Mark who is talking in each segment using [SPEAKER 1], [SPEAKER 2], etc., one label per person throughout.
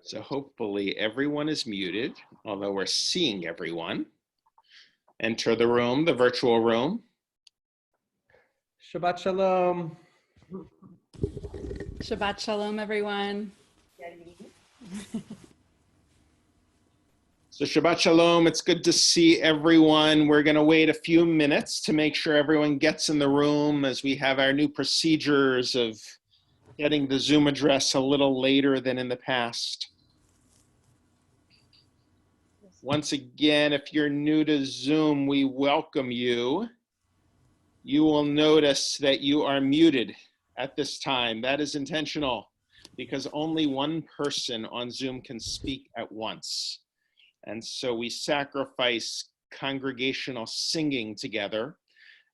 [SPEAKER 1] So hopefully everyone is muted, although we're seeing everyone. Enter the room, the virtual room.
[SPEAKER 2] Shabbat Shalom.
[SPEAKER 3] Shabbat Shalom, everyone.
[SPEAKER 1] So Shabbat Shalom, it's good to see everyone. We're going to wait a few minutes to make sure everyone gets in the room as we have our new procedures of getting the Zoom address a little later than in the past. Once again, if you're new to Zoom, we welcome you. You will notice that you are muted at this time. That is intentional because only one person on Zoom can speak at once. And so we sacrifice congregational singing together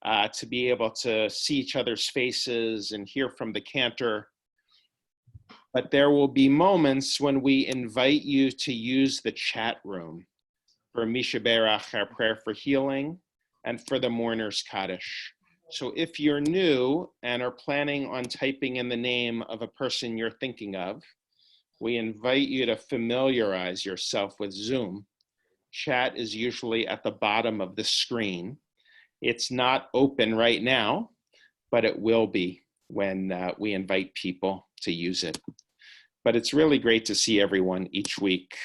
[SPEAKER 1] to be able to see each other's faces and hear from the cantor. But there will be moments when we invite you to use the chat room for Misha Berach, our prayer for healing, and for the mourner's Kaddish. So if you're new and are planning on typing in the name of a person you're thinking of, we invite you to familiarize yourself with Zoom. Chat is usually at the bottom of the screen. It's not open right now, but it will be when we invite people to use it. But it's really great to see everyone each week,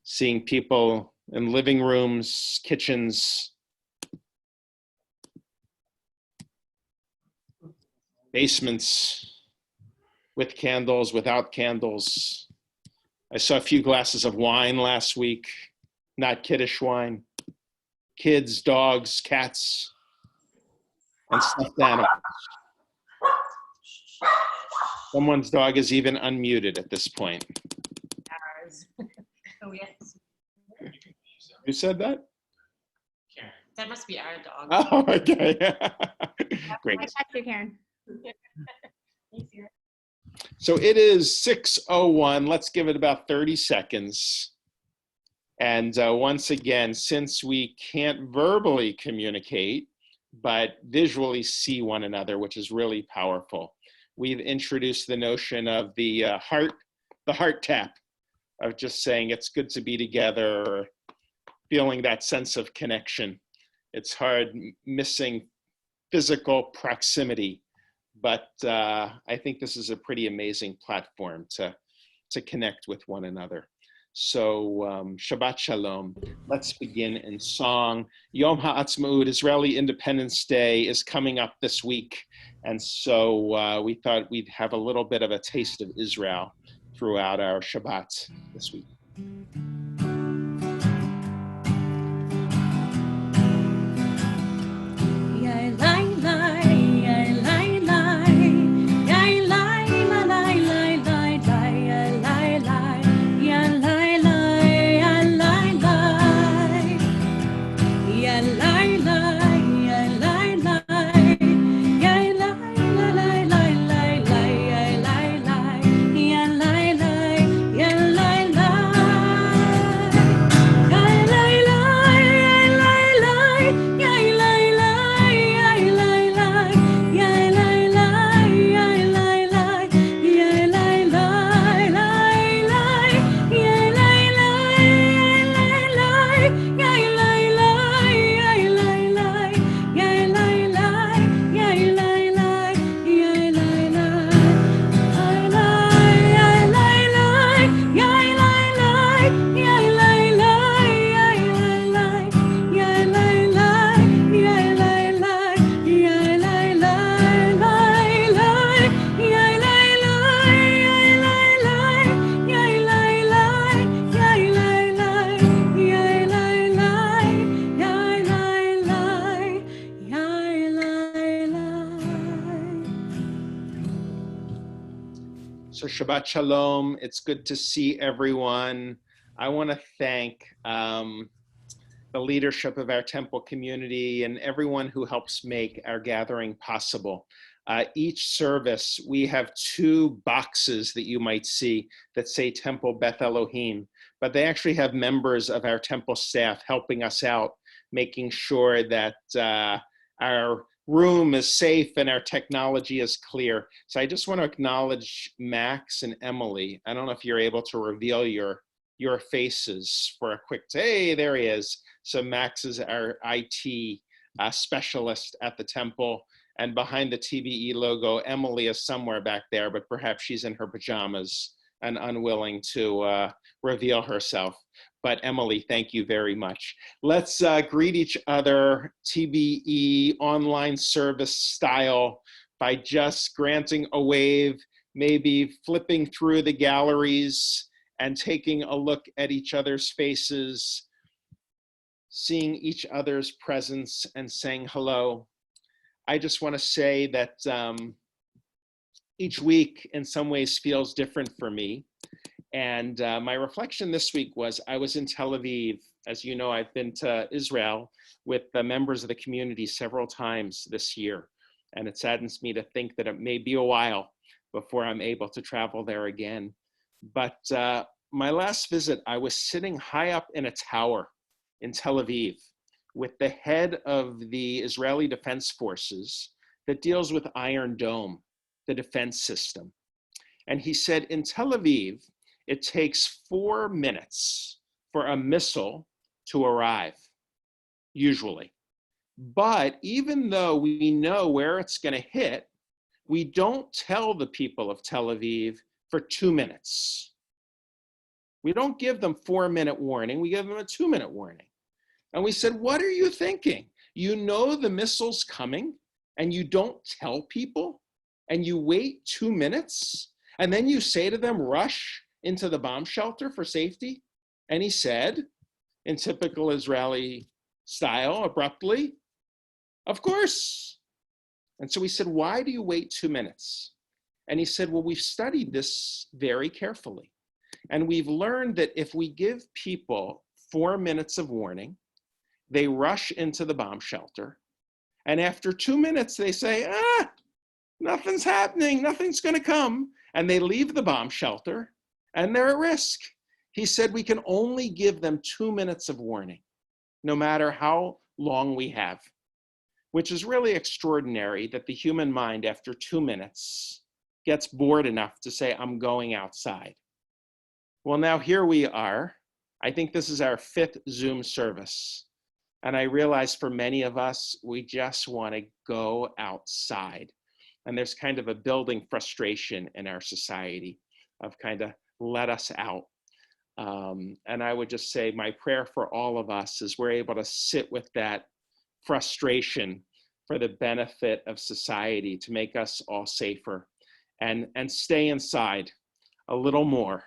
[SPEAKER 1] seeing people in living rooms, kitchens, basements, with candles, without candles. I saw a few glasses of wine last week, not Kiddush wine. Kids, dogs, cats, and stuffed animals. Someone's dog is even unmuted at this point.
[SPEAKER 4] Ours. Oh, yes.
[SPEAKER 1] Who said that?
[SPEAKER 4] Karen. That must be our dog.
[SPEAKER 1] Oh, okay. Great.
[SPEAKER 5] I got you, Karen.
[SPEAKER 1] So it is 6:01. Let's give it about 30 seconds. And once again, since we can't verbally communicate, but visually see one another, which is really powerful, we've introduced the notion of the heart tap, of just saying it's good to be together, or feeling that sense of connection. It's hard missing physical proximity, but I think this is a pretty amazing platform to connect with one another. So Shabbat Shalom. Let's begin in song. Yom HaAtzmaut, Israeli Independence Day, is coming up this week. And so we thought we'd have a little bit of a taste of Israel throughout our Shabbat this week. So Shabbat Shalom, it's good to see everyone. I want to thank the leadership of our temple community and everyone who helps make our gathering possible. Each service, we have 2 boxes that you might see that say Temple Beth Elohim, but they actually have members of our temple staff helping us out, making sure that our room is safe and our technology is clear. So I just want to acknowledge Max and Emily. I don't know if you're able to reveal your faces for a quick, hey, there he is. So Max is our IT specialist at the temple. And behind the TBE logo, Emily is somewhere back there, but perhaps she's in her pajamas and unwilling to reveal herself. But Emily, thank you very much. Let's greet each other TBE online service style by just granting a wave, maybe flipping through the galleries and taking a look at each other's faces, seeing each other's presence and saying hello. I just want to say that each week in some ways feels different for me. And my reflection this week was I was in Tel Aviv. As you know, I've been to Israel with the members of the community several times this year. And it saddens me to think that it may be a while before I'm able to travel there again. But my last visit, I was sitting high up in a tower in Tel Aviv with the head of the Israeli Defense Forces that deals with Iron Dome, the defense system. And he said, in Tel Aviv, it takes 4 minutes for a missile to arrive, usually. But even though we know where it's going to hit, we don't tell the people of Tel Aviv for 2 minutes. We don't give them 4-minute warning. We give them a 2-minute warning. And we said, what are you thinking? You know the missile's coming and you don't tell people and you wait 2 minutes and then you say to them, rush into the bomb shelter for safety? And he said, in typical Israeli style, abruptly, of course. And so we said, why do you wait 2 minutes? And he said, well, we've studied this very carefully. And we've learned that if we give people 4 minutes of warning, they rush into the bomb shelter. And after 2 minutes, they say, nothing's happening, nothing's gonna come. And they leave the bomb shelter and they're at risk. He said we can only give them 2 minutes of warning, no matter how long we have, which is really extraordinary that the human mind after 2 minutes gets bored enough to say, I'm going outside. Well, now here we are. I think this is our 5th Zoom service. And I realize for many of us, we just want to go outside. And there's kind of a building frustration in our society of kind of let us out. And I would just say my prayer for all of us is we're able to sit with that frustration for the benefit of society to make us all safer and stay inside a little more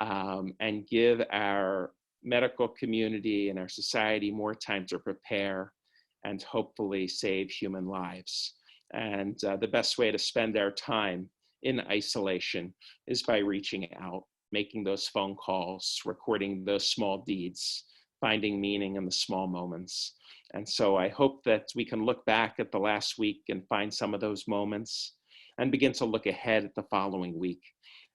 [SPEAKER 1] and give our medical community and our society more time to prepare and hopefully save human lives. And the best way to spend our time in isolation is by reaching out, making those phone calls, recording those small deeds, finding meaning in the small moments. And so I hope that we can look back at the last week and find some of those moments and begin to look ahead at the following week.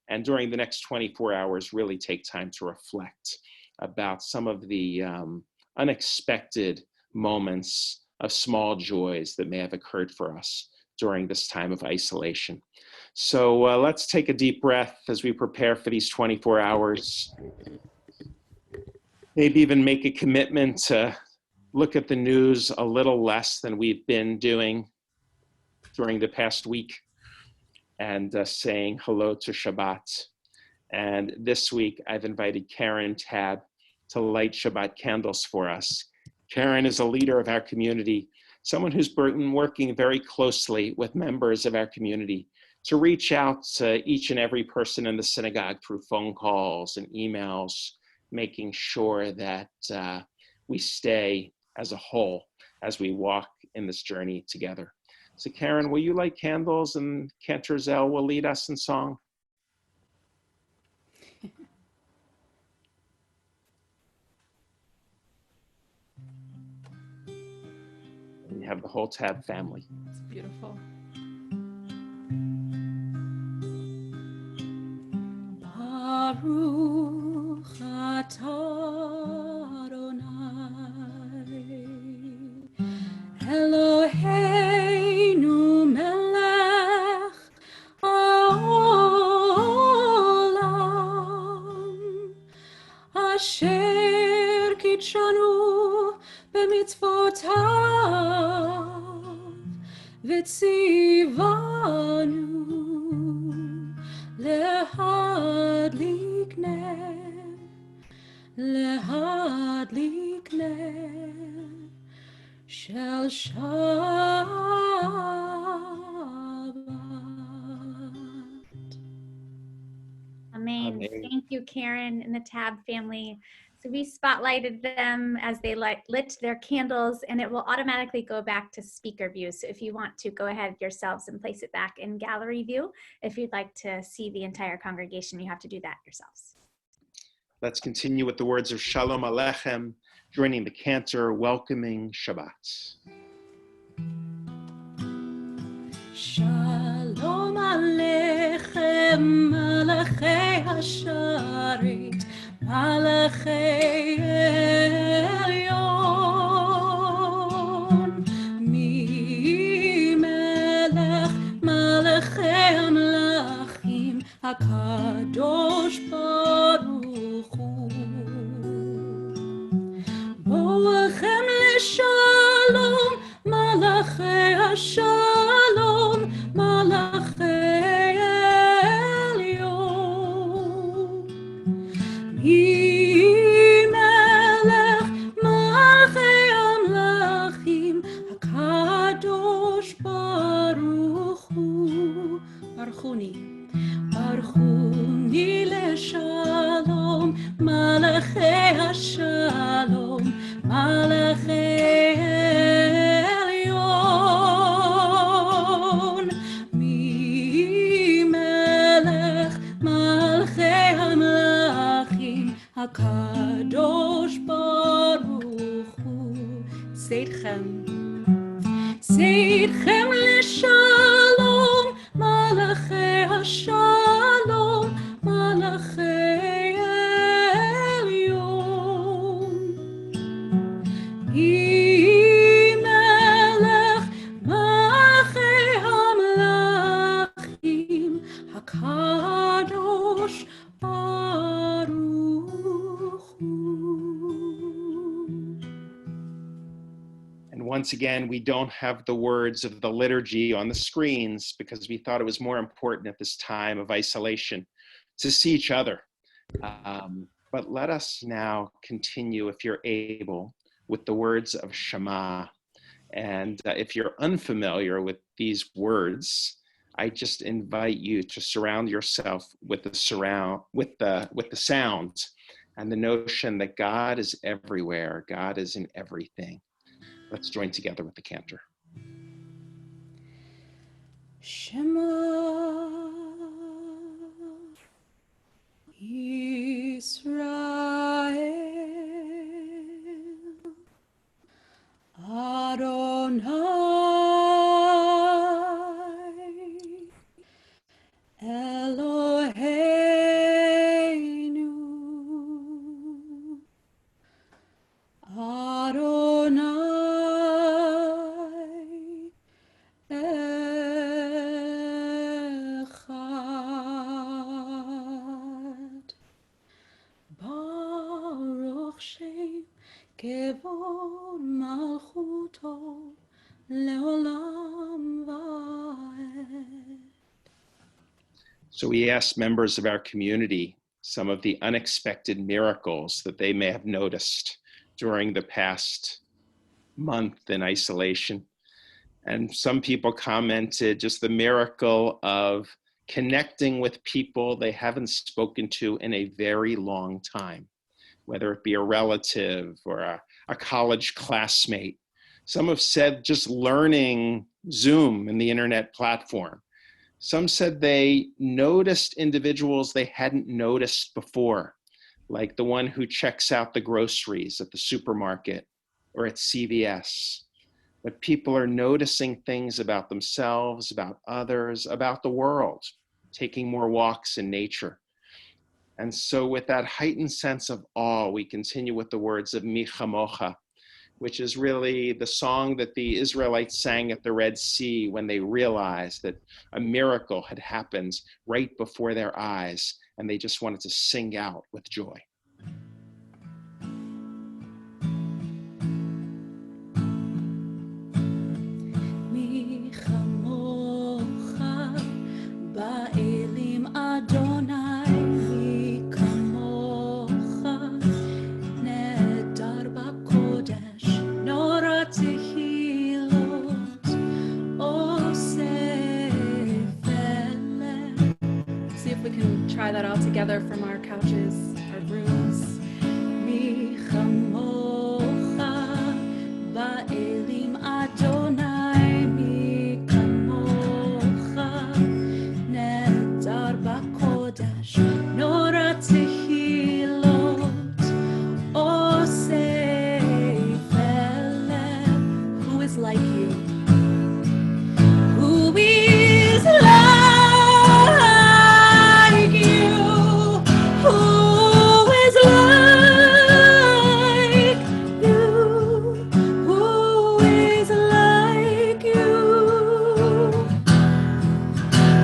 [SPEAKER 1] And during the next 24 hours, really take time to reflect about some of the unexpected moments of small joys that may have occurred for us during this time of isolation. So let's take a deep breath as we prepare for these 24 hours. Maybe even make a commitment to look at the news a little less than we've been doing during the past week and saying hello to Shabbat. And this week, I've invited Karen Tab to light Shabbat candles for us. Karen is a leader of our community, someone who's been working very closely with members of our community to reach out to each and every person in the synagogue through phone calls and emails, making sure that we stay as a whole as we walk in this journey together. So Karen, will you light candles and Cantor Zell will lead us in song? We have the whole Tab family.
[SPEAKER 3] It's beautiful. Baruch atah Adonai Eloheinu אשר קידשנו במצוותיו וציוונו להדליק נר של Shabbat.
[SPEAKER 2] Amen.
[SPEAKER 1] Amen.
[SPEAKER 2] Thank you, Karen and the Tab family. So we spotlighted them as they lit their candles, and it will automatically go back to speaker view. So if you want to go ahead yourselves and place it back in gallery view, if you'd like to see the entire congregation, you have to do that yourselves.
[SPEAKER 1] Let's continue with the words of Shalom Aleichem, joining the cantor, welcoming Shabbat.
[SPEAKER 3] Shalom Aleichem, Malachei Hasharit, Malachei Elyon, Mi Melech, Malachei Amlachim, HaKadosh Baruch Hu. Boachem leShalom, Malachei Hashalom, Malachei Elyon. Melech Malachei Amlachim, HaKadosh Baruch Hu. Baruchuni leShalom, Malachei Hashalom, Malachei Elyon. Mi Melech Malachei Hamlachim, HaKadosh Baruch Hu. Seidchem leShalom, Malachei Hashalom, Malachei Elyon. Melech Malachei Hamlachim, HaKadosh Baruch Hu.
[SPEAKER 1] And once again, we don't have the words of the liturgy on the screens because we thought it was more important at this time of isolation to see each other. But let us now continue, if you're able, with the words of Shema. And if you're unfamiliar with these words, I just invite you to surround yourself with the sound and the notion that God is everywhere, God is in everything. Let's join together with the cantor.
[SPEAKER 3] Shema Yisrael Adonai Eloheinu Adonai Echad. Baruch Shem Kevod Malchuto Leolam Vaed.
[SPEAKER 1] So we asked members of our community some of the unexpected miracles that they may have noticed during the past month in isolation. And some people commented just the miracle of connecting with people they haven't spoken to in a very long time, whether it be a relative or a college classmate. Some have said just learning Zoom and the internet platform. Some said they noticed individuals they hadn't noticed before, like the one who checks out the groceries at the supermarket or at CVS. But people are noticing things about themselves, about others, about the world, taking more walks in nature. And so with that heightened sense of awe, we continue with the words of Mi Chamocha, which is really the song that the Israelites sang at the Red Sea when they realized that a miracle had happened right before their eyes, and they just wanted to sing out with joy.
[SPEAKER 3] together from our couches, our rooms. Mi chamocha ba'elim Adonai, mi kamocha nedar b'kodesh, nora tehilot, osei felem. Who is like you? Who is like you? Who is like you? Who is like you?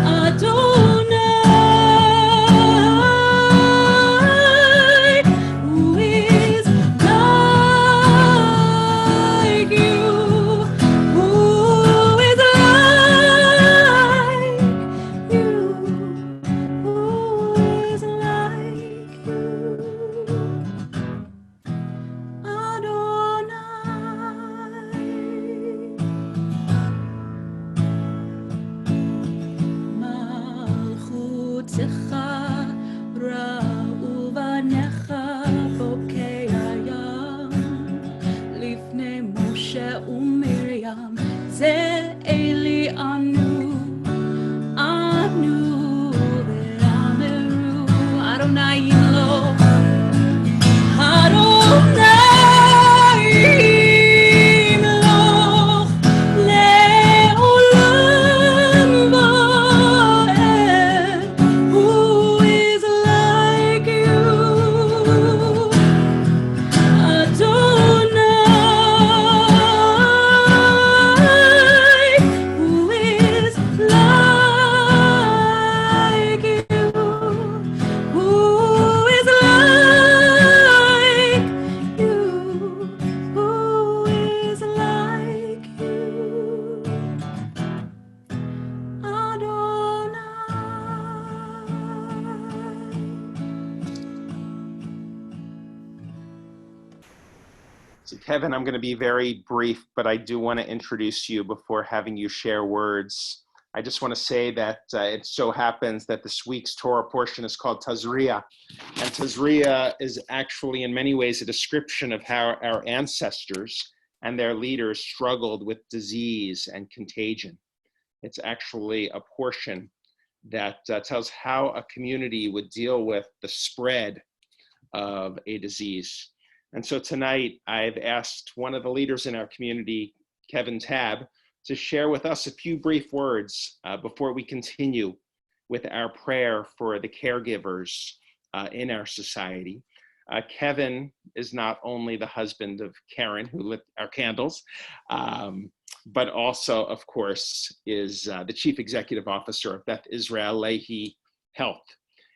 [SPEAKER 3] Adonai, who is like you? Who is like you? Who is like you? Adonai. Malchutecha ra'u banecha bokei hayam lifnei Moshe u'Miriam ze eli anu ve'ameru Adonai yimloch Adonai yimloch le'olam va'ed. Who is like you? Adonai, who is like you? Who is like you? Who is like you? Adonai.
[SPEAKER 1] So Kevin, I'm going to be very brief, but I do want to introduce you before having you share words. I just want to say that it so happens that this week's Torah portion is called Tazria. And Tazria is actually in many ways a description of how our ancestors and their leaders struggled with disease and contagion. It's actually a portion that tells how a community would deal with the spread of a disease. And so tonight, I've asked one of the leaders in our community, Kevin Tabb, to share with us a few brief words before we continue with our prayer for the caregivers in our society. Kevin is not only the husband of Karen, who lit our candles, but also, of course, is the Chief Executive Officer of Beth Israel Lehi Health,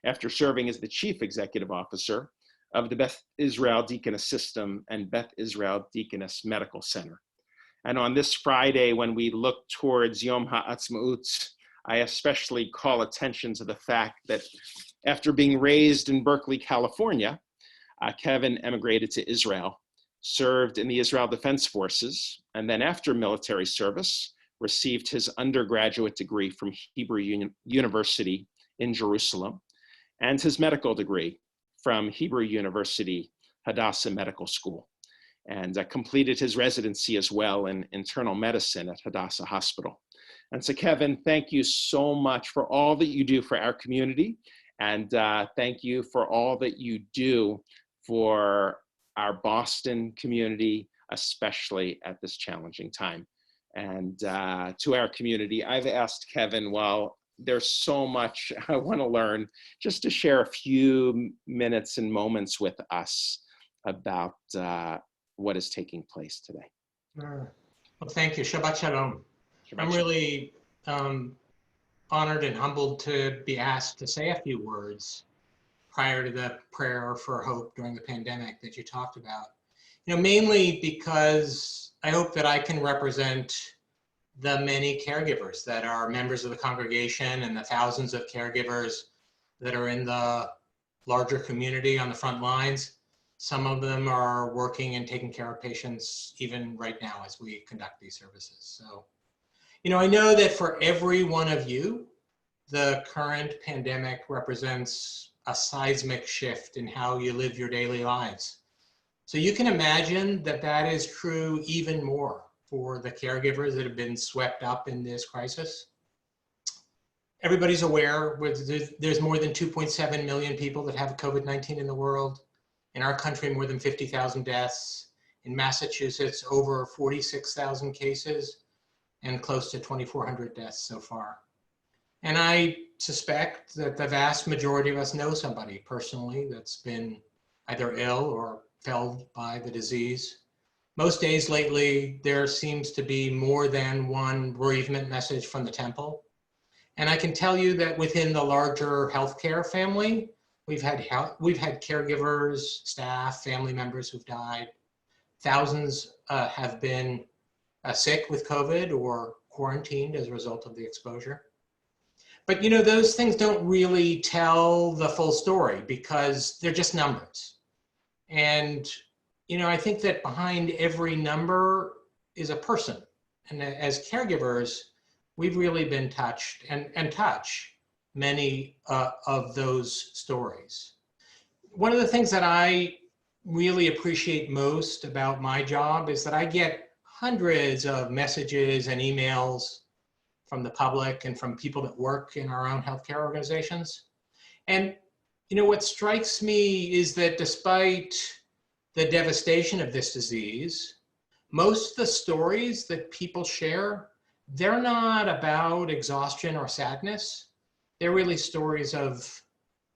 [SPEAKER 1] after serving as the Chief Executive Officer of the Beth Israel Deaconess System and Beth Israel Deaconess Medical Center. And on this Friday, when we look towards Yom HaAtzmaut, I especially call attention to the fact that after being raised in Berkeley, California, Kevin emigrated to Israel, served in the Israel Defense Forces, and then after military service, received his undergraduate degree from Hebrew University in Jerusalem, and his medical degree from Hebrew University, Hadassah Medical School, and completed his residency as well in internal medicine at Hadassah Hospital. And so Kevin, thank you so much for all that you do for our community, and thank you for all that you do for our Boston community, especially at this challenging time. And to our community, I've asked Kevin, well, there's so much I want to learn, just to share a few minutes and moments with us about what is taking place today.
[SPEAKER 5] Well, thank you. Shabbat Shalom.
[SPEAKER 1] Shabbat
[SPEAKER 5] I'm
[SPEAKER 1] shalom.
[SPEAKER 5] really honored and humbled to be asked to say a few words prior to the prayer for hope during the pandemic that you talked about. You know, mainly because I hope that I can represent the many caregivers that are members of the congregation and the thousands of caregivers that are in the larger community on the front lines. Some of them are working and taking care of patients even right now as we conduct these services. So, you know, I know that for every one of you, the current pandemic represents a seismic shift in how you live your daily lives. So you can imagine that that is true even more for the caregivers that have been swept up in this crisis. Everybody's aware there's more than 2.7 million people that have COVID-19 in the world. In our country, more than 50,000 deaths. In Massachusetts, over 46,000 cases and close to 2,400 deaths so far. And I suspect that the vast majority of us know somebody personally that's been either ill or felled by the disease. Most days lately, there seems to be more than one bereavement message from the temple. And I can tell you that within the larger healthcare family, we've had caregivers, staff, family members who've died. Thousands have been sick with COVID or quarantined as a result of the exposure. But you know, those things don't really tell the full story because they're just numbers. And you know, I think that behind every number is a person. And as caregivers, we've really been touched and touch many of those stories. One of the things that I really appreciate most about my job is that I get hundreds of messages and emails from the public and from people that work in our own healthcare organizations. And you know, what strikes me is that despite the devastation of this disease, most of the stories that people share, they're not about exhaustion or sadness. They're really stories of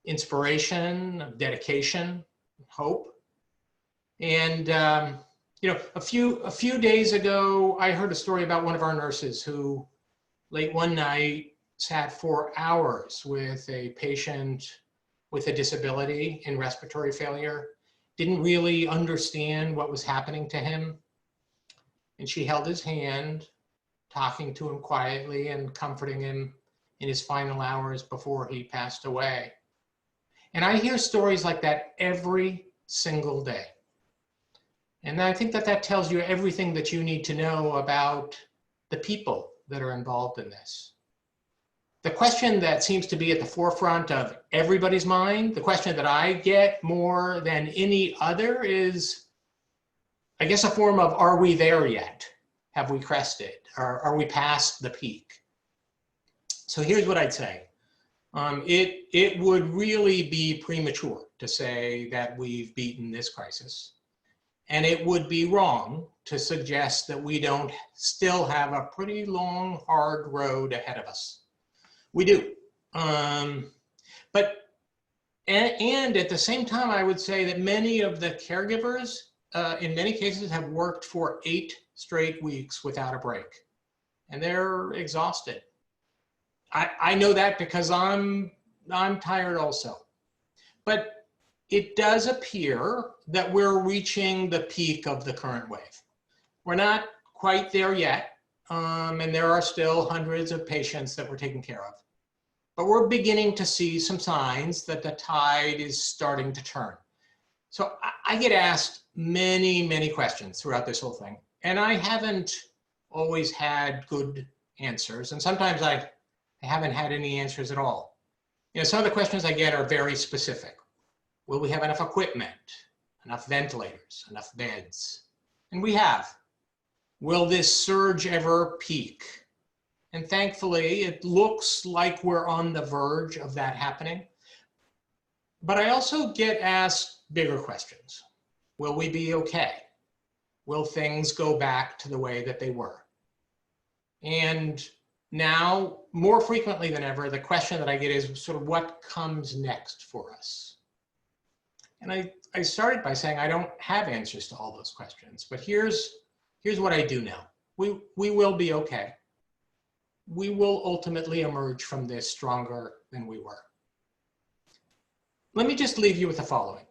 [SPEAKER 5] inspiration, of dedication, hope. And you know, a few days ago, I heard a story about one of our nurses who late one night sat for hours with a patient with a disability in respiratory failure, didn't really understand what was happening to him. And she held his hand, talking to him quietly and comforting him in his final hours before he passed away. And I hear stories like that every single day. And I think that that tells you everything that you need to know about the people that are involved in this. The question that seems to be at the forefront of everybody's mind, the question that I get more than any other is, I guess, a form of, are we there yet? Have we crested? Are we past the peak? So here's what I'd say. It would really be premature to say that we've beaten this crisis. And it would be wrong to suggest that we don't still have a pretty long, hard road ahead of us. We do. But at the same time, I would say that many of the caregivers, in many cases, have worked for 8 straight weeks without a break. And they're exhausted. I know that because I'm tired also. But it does appear that we're reaching the peak of the current wave. We're not quite there yet, and there are still hundreds of patients that we're taking care of. But we're beginning to see some signs that the tide is starting to turn. So I get asked many, many questions throughout this whole thing, and I haven't always had good answers, and sometimes I haven't had any answers at all. You know, some of the questions I get are very specific. Will we have enough equipment, enough ventilators, enough beds? And we have. Will this surge ever peak? And thankfully, it looks like we're on the verge of that happening. But I also get asked bigger questions. Will we be okay? Will things go back to the way that they were? And now, more frequently than ever, the question that I get is sort of what comes next for us? And I started by saying I don't have answers to all those questions, but here's what I do know. We will be okay. We will ultimately emerge from this stronger than we were. Let me just leave you with the following.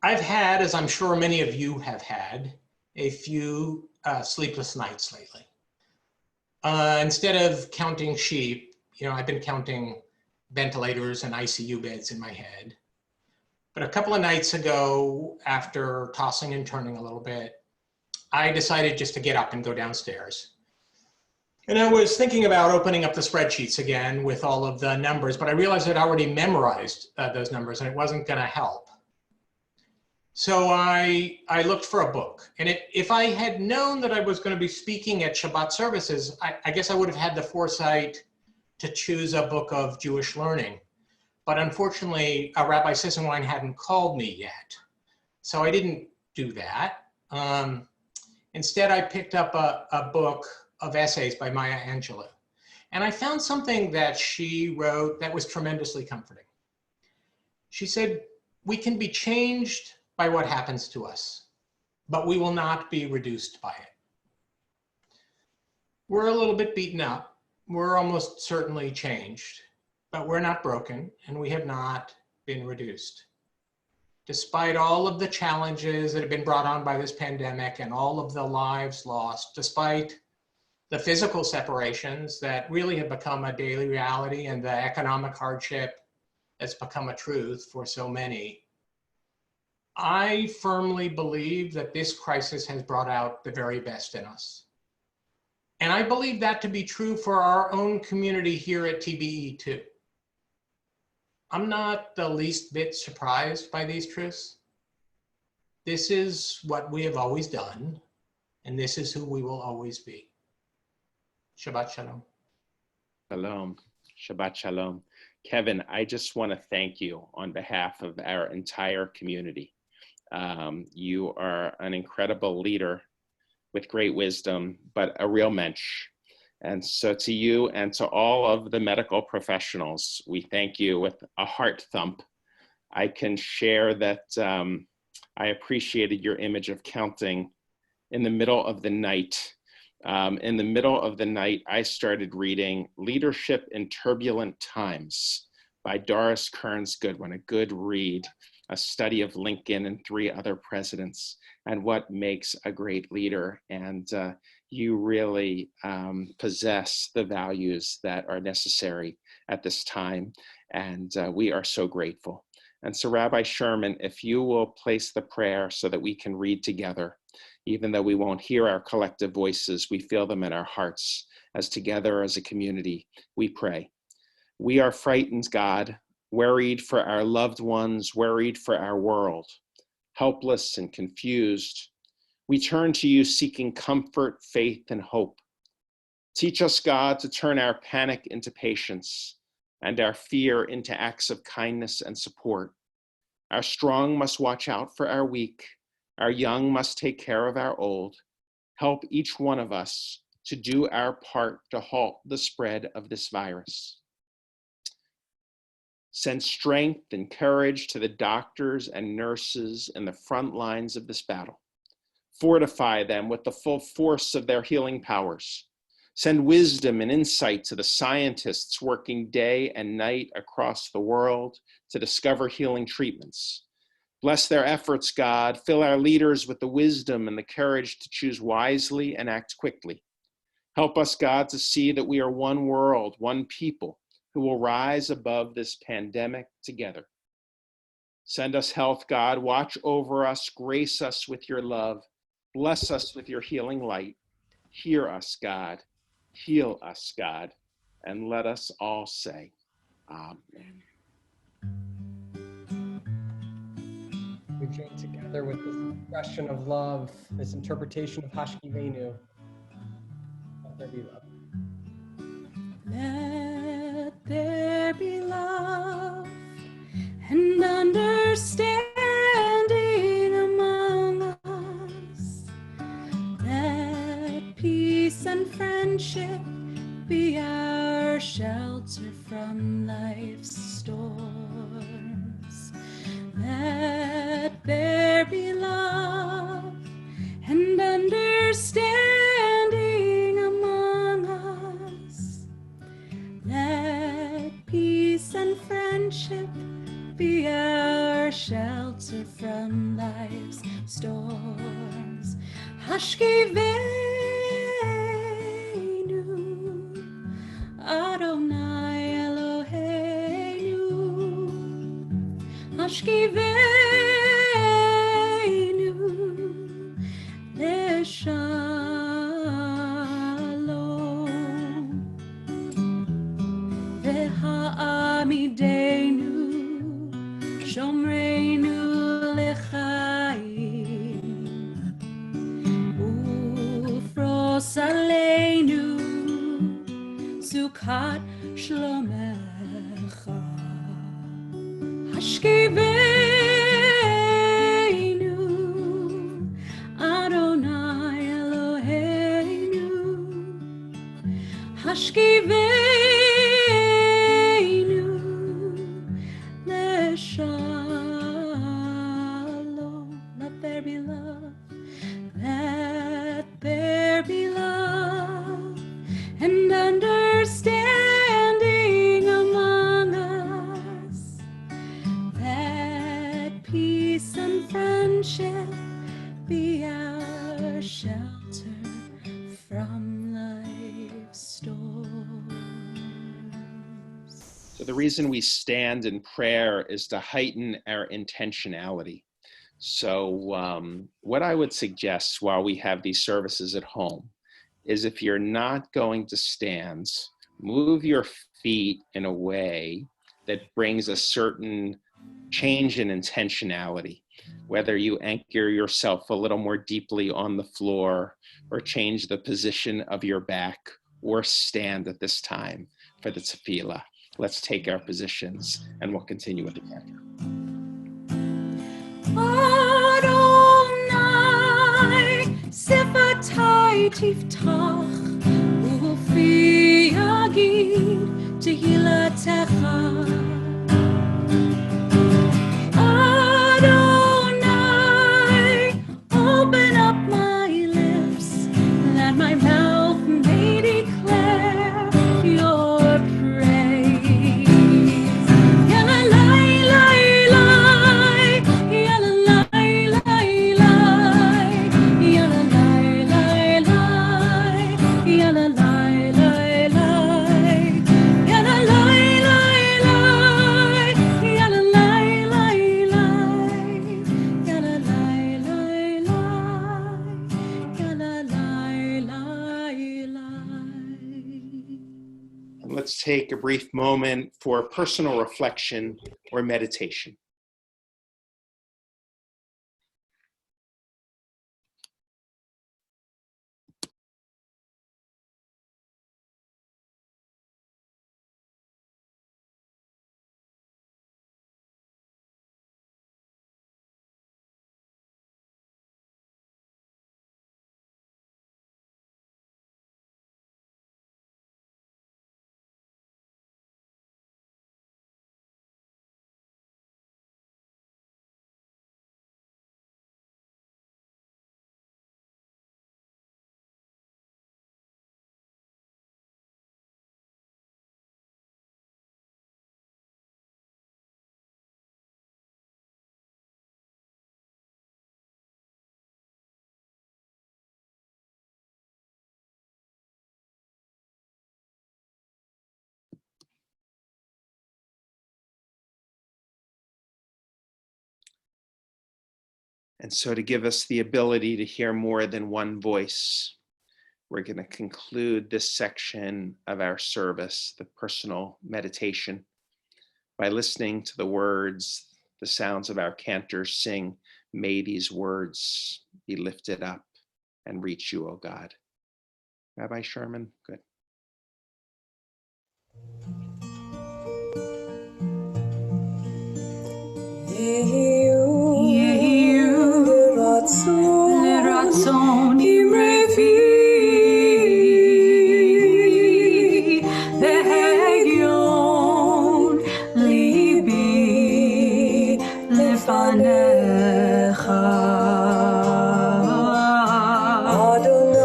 [SPEAKER 5] I've had, as I'm sure many of you have had, a few sleepless nights lately. Instead of counting sheep, you know, I've been counting ventilators and ICU beds in my head. But a couple of nights ago, after tossing and turning a little bit, I decided just to get up and go downstairs. And I was thinking about opening up the spreadsheets again with all of the numbers, but I realized I'd already memorized those numbers and it wasn't going to help. So I looked for a book. And if I had known that I was going to be speaking at Shabbat services, I guess I would have had the foresight to choose a book of Jewish learning. But unfortunately, Rabbi Sissenwein hadn't called me yet. So I didn't do that. Instead, I picked up a book of essays by Maya Angelou. And I found something that she wrote that was tremendously comforting. She said, we can be changed by what happens to us, but we will not be reduced by it. We're a little bit beaten up. We're almost certainly changed, but we're not broken and we have not been reduced. Despite all of the challenges that have been brought on by this pandemic and all of the lives lost, despite the physical separations that really have become a daily reality and the economic hardship that's become a truth for so many, I firmly believe that this crisis has brought out the very best in us. And I believe that to be true for our own community here at TBE too. I'm not the least bit surprised by these truths. This is what we have always done, and this is who we will always be. Shabbat Shalom.
[SPEAKER 1] Shalom. Shabbat Shalom. Kevin, I just want to thank you on behalf of our entire community. You are an incredible leader with great wisdom, but a real mensch. And so to you and to all of the medical professionals, we thank you with a heart thump. I can share that I appreciated your image of counting in the middle of the night. In the middle of the night, I started reading Leadership in Turbulent Times by Doris Kearns Goodwin, a good read, a study of Lincoln and 3 other presidents and what makes a great leader. And you really possess the values that are necessary at this time. And we are so grateful. And so Rabbi Sherman, if you will place the prayer so that we can read together, even though we won't hear our collective voices, we feel them in our hearts as together as a community, we pray. We are frightened, God, worried for our loved ones, worried for our world, helpless and confused. We turn to you seeking comfort, faith, and hope. Teach us, God, to turn our panic into patience and our fear into acts of kindness and support. Our strong must watch out for our weak. Our young must take care of our old. Help each one of us to do our part to halt the spread of this virus. Send strength and courage to the doctors and nurses in the front lines of this battle. Fortify them with the full force of their healing powers. Send wisdom and insight to the scientists working day and night across the world to discover healing treatments. Bless their efforts, God. Fill our leaders with the wisdom and the courage to choose wisely and act quickly. Help us, God, to see that we are one world, one people who will rise above this pandemic together. Send us health, God. Watch over us. Grace us with your love. Bless us with your healing light. Hear us, God. Heal us, God. And let us all say, Amen.
[SPEAKER 6] We join together with this expression of love, this interpretation of Hashkivenu. Let there be love.
[SPEAKER 3] Let there be love and understanding among us. Let peace and friendship be our shelter from life's storms. Let there be love and understanding among us. Let peace and friendship be our shelter from life's storms. Hashkivenu, Adonai Eloheinu. Hashkivenu, Leshalom. שומרנו לחיים ופרוס עלינו סוכת שלומך השכיבנו אדוני אלוהינו השכיבנו לשלום. Let there be love, let there be love and understanding among us. Let peace and friendship be our shelter from life's storms.
[SPEAKER 1] So the reason we stand in prayer is to heighten our intentionality. So what I would suggest while we have these services at home is if you're not going to stand, move your feet in a way that brings a certain change in intentionality, whether you anchor yourself a little more deeply on the floor or change the position of your back or stand at this time for the tefillah. Let's take our positions and we'll continue with the prayer.
[SPEAKER 3] Adonai, sifatai tiftach, ufi yagid tehilatecha. Adonai, open up my lips, that my mouth may declare your praise. Yalalai, lai, lai, yalalai, lai, lai, yalalai, lai, lai, yalalai, lai, lai, yalalai, lai, lai, yalalai, lai, lai, yalalai, lai, lai, yalalai, lai.
[SPEAKER 1] And let's take a brief moment for personal reflection or meditation. And so to give us the ability to hear more than one voice, we're going to conclude this section of our service, the personal meditation, by listening to the words, the sounds of our cantors sing, "May these words be lifted up and reach you, O God." Rabbi Sherman, good.
[SPEAKER 3] לרצון אמרתי להגיון ליבי לפניך אדוני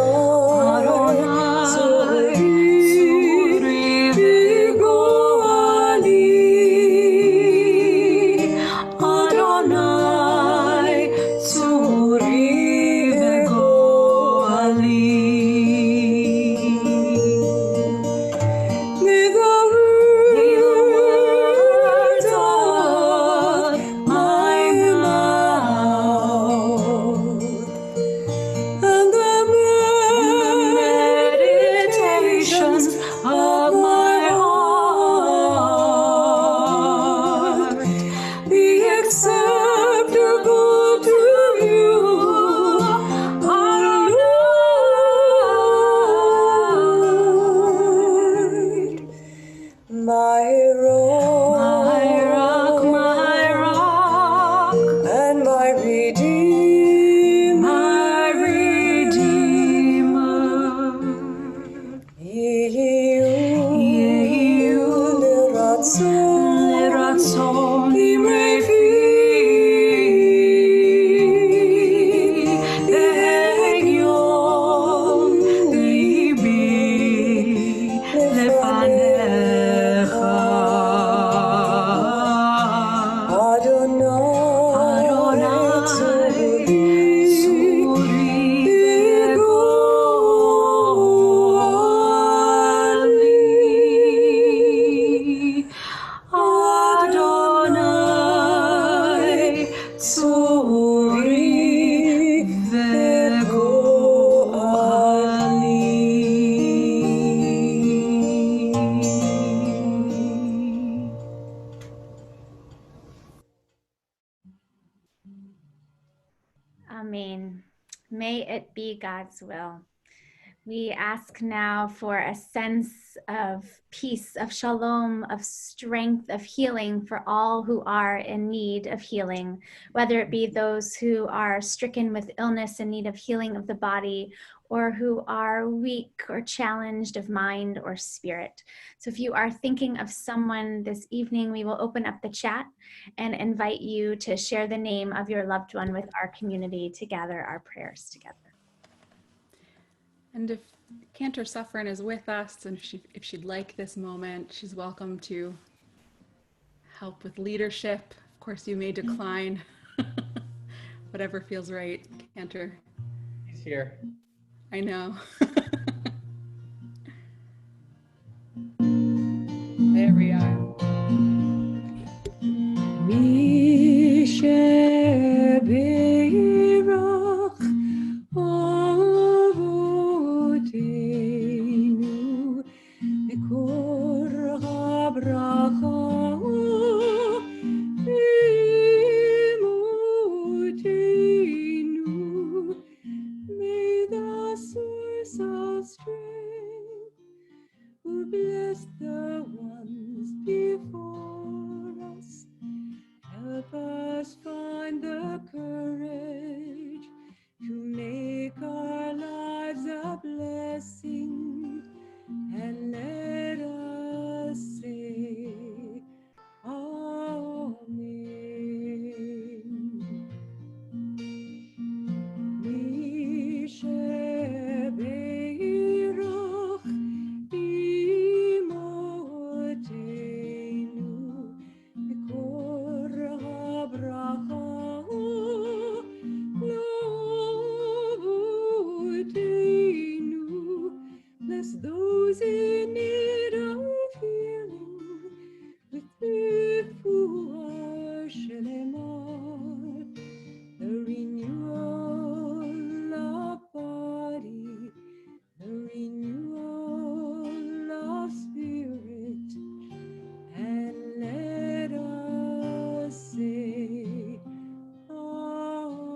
[SPEAKER 3] צורי וגואלי אדוני צורי וגואלי May the words of my mouth
[SPEAKER 2] Amen. May it be God's will. We ask now for a sense of peace, of shalom, of strength, of healing for all who are in need of healing, whether it be those who are stricken with illness in need of healing of the body, or who are weak or challenged of mind or spirit. So if you are thinking of someone this evening, we will open up the chat and invite you to share the name of your loved one with our community to gather our prayers together.
[SPEAKER 7] And if Cantor Suffren is with us, and if she'd like this moment, she's welcome to help with leadership. Of course, you may decline. Whatever feels right, Cantor.
[SPEAKER 6] He's here.
[SPEAKER 7] I know.
[SPEAKER 6] There we are.
[SPEAKER 3] Misheberach Avotenu Mikor HaBracha Imotenu. May the source of strength who bless the ones before us help us find the courage to make our lives a blessing, and let us say Amen. Misheberach Imotenu Mikor HaBracha Lovotenu. Bless those in need of healing with refuah shelema, the renewal of body, the renewal of spirit, and let us say Amen.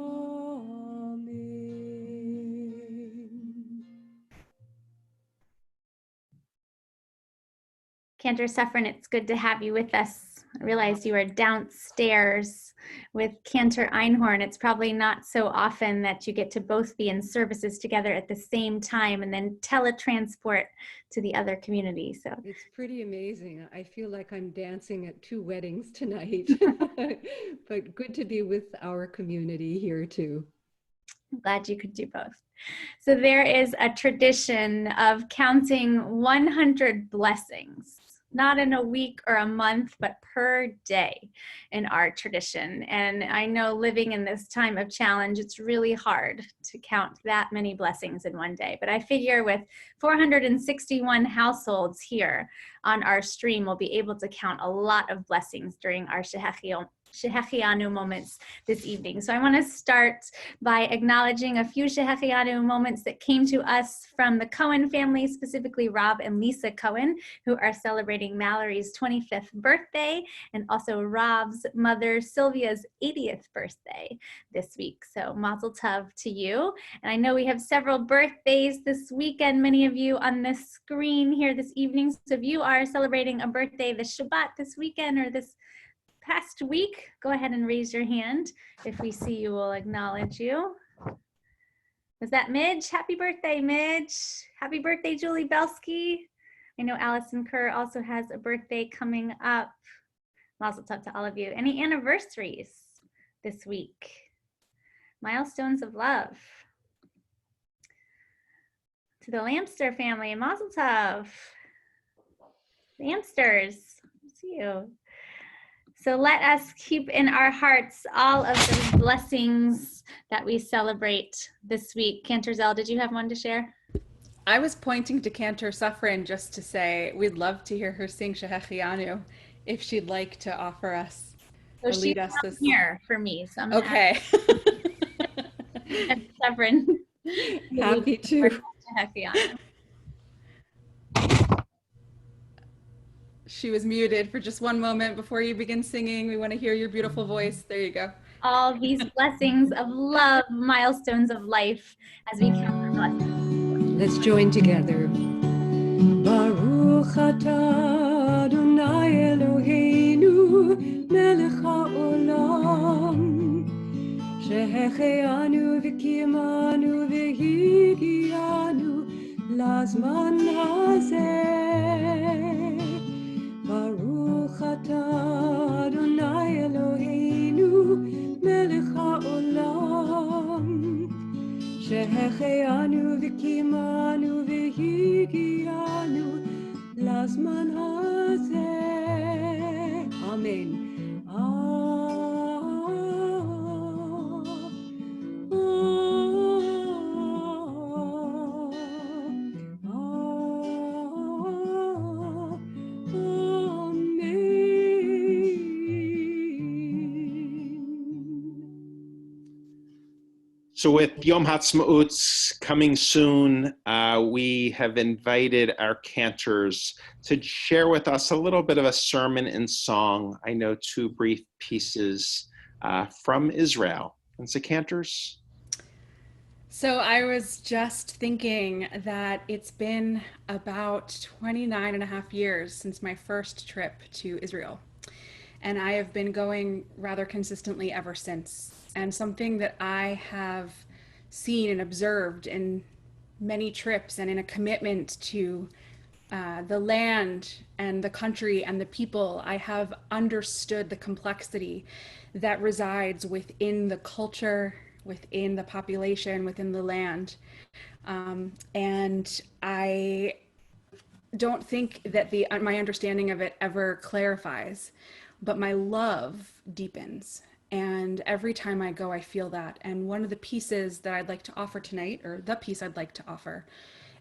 [SPEAKER 2] Cantor Suffren, it's good to have you with us. I realize you are downstairs with Cantor Einhorn. It's probably not so often that you get to both be in services together at the same time and then teletransport to the other community. So
[SPEAKER 8] It's pretty amazing. I feel like I'm dancing at two weddings tonight, but good to be with our community here too.
[SPEAKER 2] I'm glad you could do both. So there is a tradition of counting 100 blessings, not in a week or a month, but per day in our tradition. And I know living in this time of challenge, it's really hard to count that many blessings in one day. But I figure with 461 households here on our stream, we'll be able to count a lot of blessings during our Shehechianu moments this evening. So I want to start by acknowledging a few Shehechianu moments that came to us from the Cohen family, specifically Rob and Lisa Cohen, who are celebrating Mallory's 25th birthday, and also Rob's mother Sylvia's 80th birthday this week. So Mazel Tov to you. And I know we have several birthdays this weekend, many of you on this screen here this evening. So if you are celebrating a birthday this Shabbat this weekend or this past week, go ahead and raise your hand. If we see you, we'll acknowledge you. Was that Midge? Happy birthday, Midge. Happy birthday, Julie Belsky. I know Allison Kerr also has a birthday coming up. Mazel tov to all of you. Any anniversaries this week? Milestones of love. To the Lamster family, Mazel tov. Lamsters, see you. So let us keep in our hearts all of the blessings that we celebrate this week. Cantor Zell, did you have one to share?
[SPEAKER 7] I was pointing to Cantor Suffren just to say we'd love to hear her sing Shehechianu if she'd like to offer us or
[SPEAKER 2] So
[SPEAKER 7] lead
[SPEAKER 2] she's
[SPEAKER 7] us
[SPEAKER 2] not
[SPEAKER 7] this.
[SPEAKER 2] here for me, so I'm
[SPEAKER 7] Okay.
[SPEAKER 2] Suffren.
[SPEAKER 8] Happy to.
[SPEAKER 2] Shehechianu.
[SPEAKER 7] she was muted for just one moment before you begin singing. We want to hear your beautiful voice. There you go.
[SPEAKER 2] All these blessings of love, milestones of life as we count our blessings.
[SPEAKER 8] Let's join together.
[SPEAKER 3] Baruch atah Adonai Eloheinu melech haolam שהחיינו וקיימנו והגיענו לזמן הזה. ברוך אתה אדוני אלוהינו מלך העולם שהחיינו וקיימנו והגיענו לזמן הזה. אמן.
[SPEAKER 1] So with Yom Ha'atzmaut coming soon, we have invited our cantors to share with us a little bit of a sermon and song. I know 2 brief pieces from Israel. And so cantors?
[SPEAKER 7] So I was just thinking that it's been about 29 and a half years since my first trip to Israel. And I have been going rather consistently ever since. And something that I have seen and observed in many trips and in a commitment to the land and the country and the people, I have understood the complexity that resides within the culture, within the population, within the land. And I don't think that my understanding of it ever clarifies, but my love deepens. And every time I go, I feel that. And one of the pieces that I'd like to offer tonight, or the piece I'd like to offer,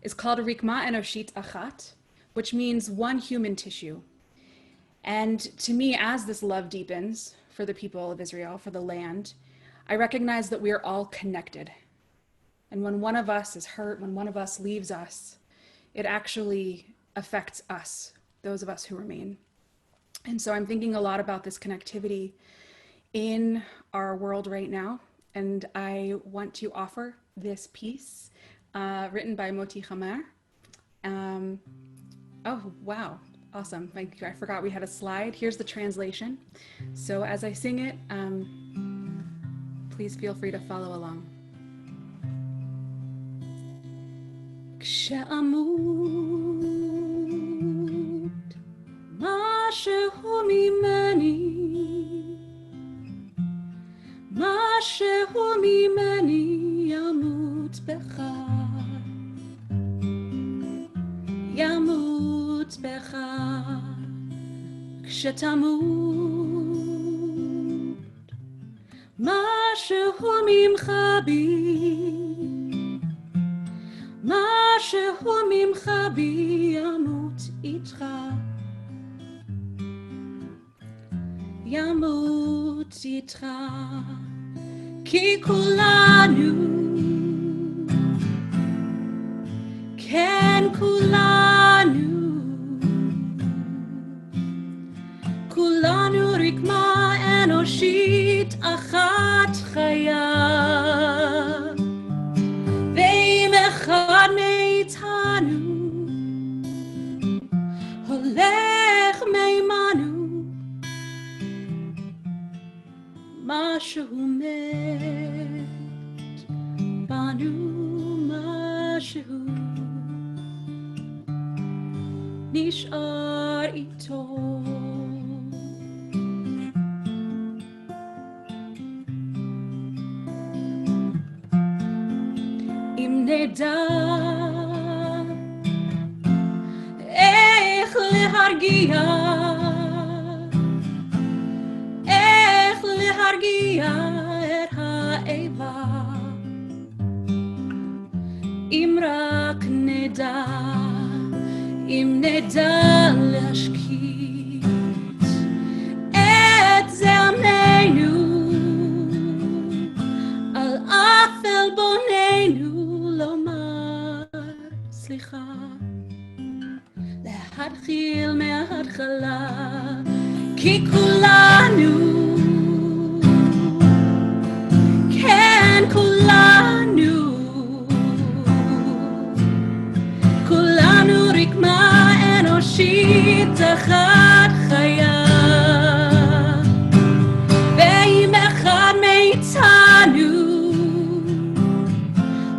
[SPEAKER 7] is called Rikma Enoshit Achat, which means one human tissue. And to me, as this love deepens for the people of Israel, for the land, I recognize that we are all connected. And when one of us is hurt, when one of us leaves us, it actually affects us, those of us who remain. And so I'm thinking a lot about this connectivity in our world right now. And I want to offer this piece written by Moti Hamer. Oh, wow. Awesome. Thank you. I forgot we had a slide. Here's the translation. So as I sing it, please feel free to follow along. כשאמות משהו ממני משהו ממני ימות בך ימות בך כשתמות משהו ממך בי משהו ממך בי ימות איתך ימות איתך כי כולנו כן כולנו כולנו רקמה אנושית אחת חיה ואם אחד מאיתנו הולך מימנו משהו מת בנו משהו נשאר איתו אם נדע איך להרגיע להרגיע את האיבה אם רק נדע אם נדע להשקיט את זעמנו על אף עלבוננו לומר סליחה להתחיל מההתחלה
[SPEAKER 3] כי כולנו, כן כולנו, כולנו רקמה אנושית אחת חיה, ואם אחד מאיתנו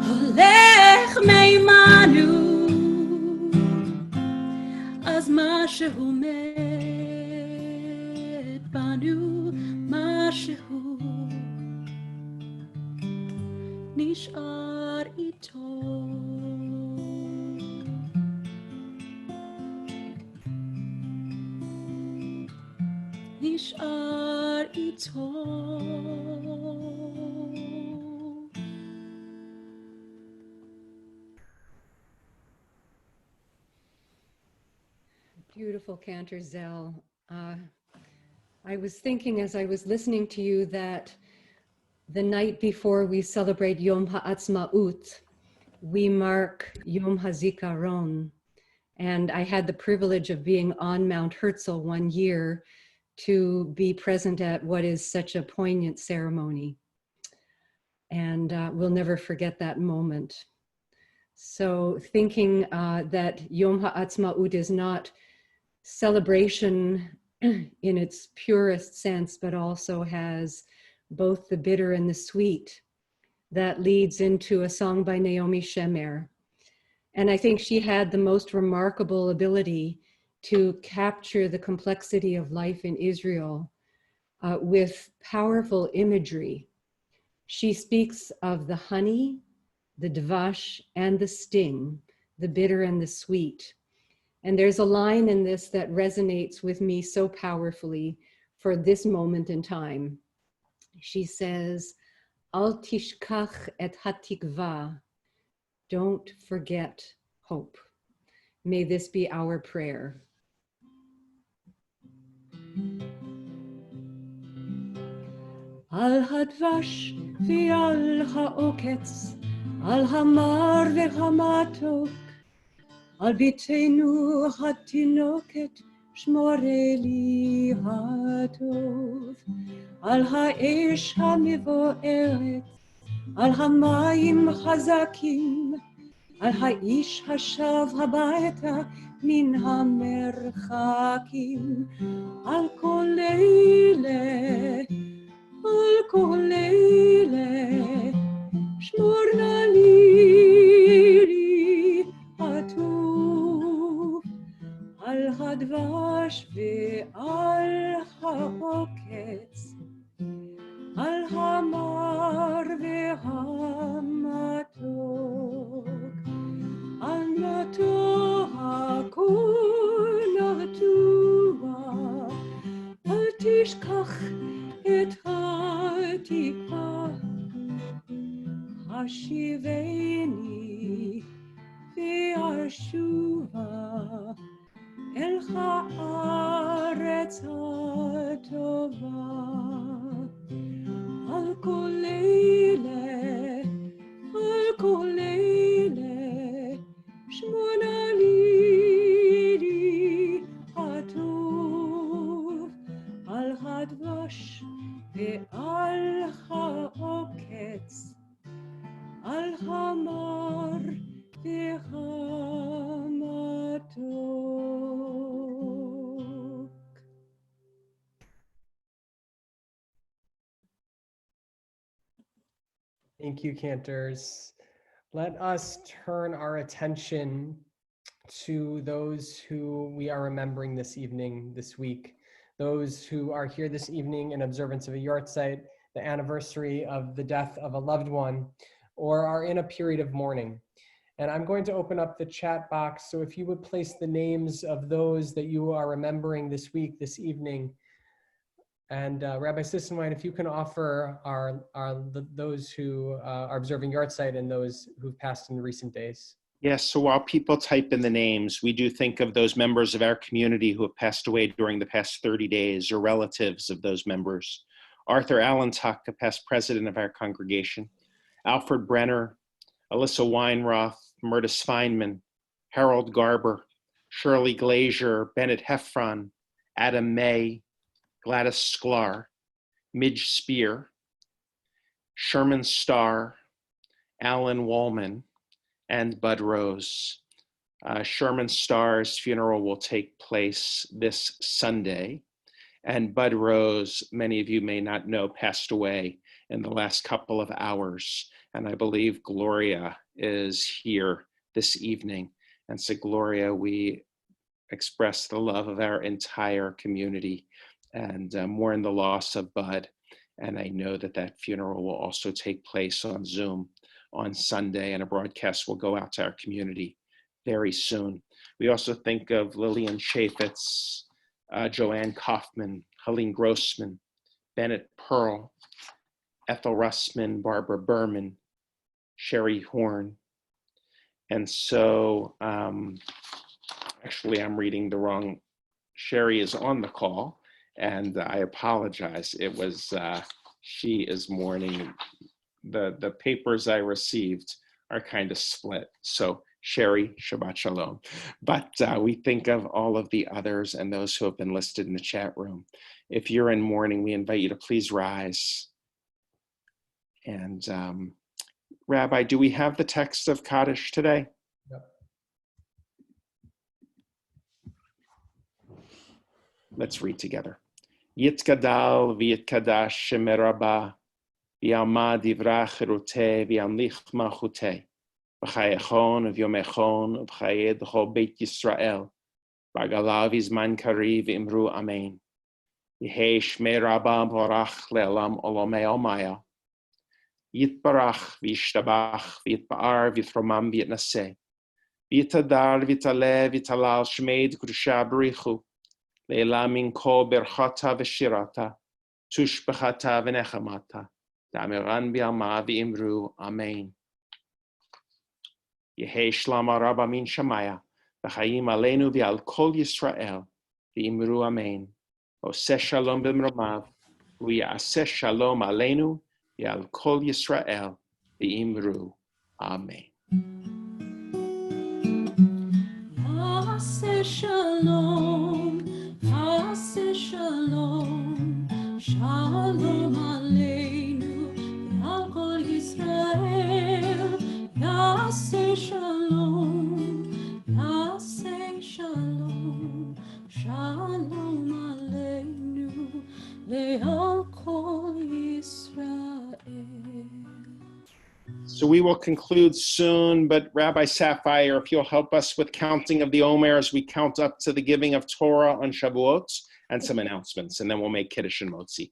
[SPEAKER 3] הולך מימנו, אז משהו מת בנו, משהו נשאר איתו. נשאר איתו.
[SPEAKER 8] Beautiful cantor, Zell. I was thinking as I was listening to you that the night before we celebrate Yom HaAtzmaut, we mark Yom HaZikaron. And I had the privilege of being on Mount Herzl one year to be present at what is such a poignant ceremony. And we'll never forget that moment. So thinking that Yom HaAtzmaut is not celebration in its purest sense, but also has both the bitter and the sweet, that leads into a song by Naomi Shemer. And I think she had the most remarkable ability to capture the complexity of life in Israel with powerful imagery. She speaks of the honey, the dvash, and the sting, the bitter and the sweet. And there's a line in this that resonates with me so powerfully for this moment in time. She says, Al tishkach et hatikva, don't forget hope. May this be our prayer.
[SPEAKER 3] על הדבש ועל העוקץ, על המר והמתוק, על ביתנו התינוקת שמורה לי הטוב, על האש המבוערת, על המים חזקים, על האיש השב הביתה מן המרחקים, על כל אלה, על כל אלה, שמור נא לי הטוב, על הדבש ועל העוקץ, על המר והמתוק, על נטוע הכל נטוע, אל תשכח את התקווה, השיבני ואשובה אל הארץ הטובה, על כל אלה, על כל אלה, שמונה לי הטוב, על הדבש ועל העוקץ, על המר והמתוק.
[SPEAKER 6] Thank you, cantors. Let us turn our attention to those who we are remembering this evening, this week. Those who are here this evening in observance of a yahrzeit, the anniversary of the death of a loved one, or are in a period of mourning. And I'm going to open up the chat box. So if you would place the names of those that you are remembering this week, this evening, and Rabbi Sissenwein, if you can offer those who are observing yahrzeit and those who've passed in recent days.
[SPEAKER 1] Yes, so while people type in the names, we do think of those members of our community who have passed away during the past 30 days or relatives of those members. Arthur Allentuck, a past president of our congregation, Alfred Brenner, Alyssa Weinroth, Murda Sveinman, Harold Garber, Shirley Glazier, Bennett Heffron, Adam May, Gladys Sklar, Midge Spear, Sherman Starr, Alan Wallman, and Bud Rose. Sherman Starr's funeral will take place this Sunday, and Bud Rose, many of you may not know, passed away in the last couple of hours, and I believe Gloria is here this evening. And so Gloria, we express the love of our entire community and mourn the loss of Bud. And I know that that funeral will also take place on Zoom on Sunday, and a broadcast will go out to our community very soon. We also think of Lillian Chaffetz, Joanne Kaufman, Helene Grossman, Bennett Pearl, Ethel Russman, Barbara Berman, Sherry Horn. And so, actually I'm reading the wrong, Sherry is on the call, and I apologize. It was, she is mourning. The papers I received are kind of split. So Sherry, Shabbat Shalom. But we think of all of the others and those who have been listed in the chat room. If you're in mourning, we invite you to please rise. And Rabbi, do we have the text of Kaddish today?
[SPEAKER 6] Yep.
[SPEAKER 1] Let's read together. Yitkadal v'yitkadash shemerabah v'yalma divra chiruteh v'yamlich malchuteh v'chayechon v'yomechon v'chayed chol beit Yisrael v'agalav izman kari v'imru amen Yehei shmei rabba borach le'olam olamei almaya Yitbarach v'yishtabach v'yitba'ar v'yithromam v'yitnaseh v'yitadar v'yitaleh v'yitalal shmeid kudusha b'richu Leila min kol berchata v'shirata, tushbechata v'nechamata, da'amiran bi'alma v'imru, amen. Yehei shlama rabba min shamaya, v'chayim aleinu v'al kol Yisrael, v'imru, amen. Oseh shalom b'mromav, v'yaseh shalom aleinu, v'al kol Yisrael, v'imru, amen.
[SPEAKER 3] Aseh shalom, aseh shalom, shalom aleinu, al kol Yisrael. Aseh shalom, aseh shalom, shalom aleinu, le'al kol Yisrael.
[SPEAKER 1] So we will conclude soon, but Rabbi Sapphire, if you'll help us with counting of the Omer as we count up to the giving of Torah on Shavuot, and some announcements, and then we'll make Kiddush and Motzi.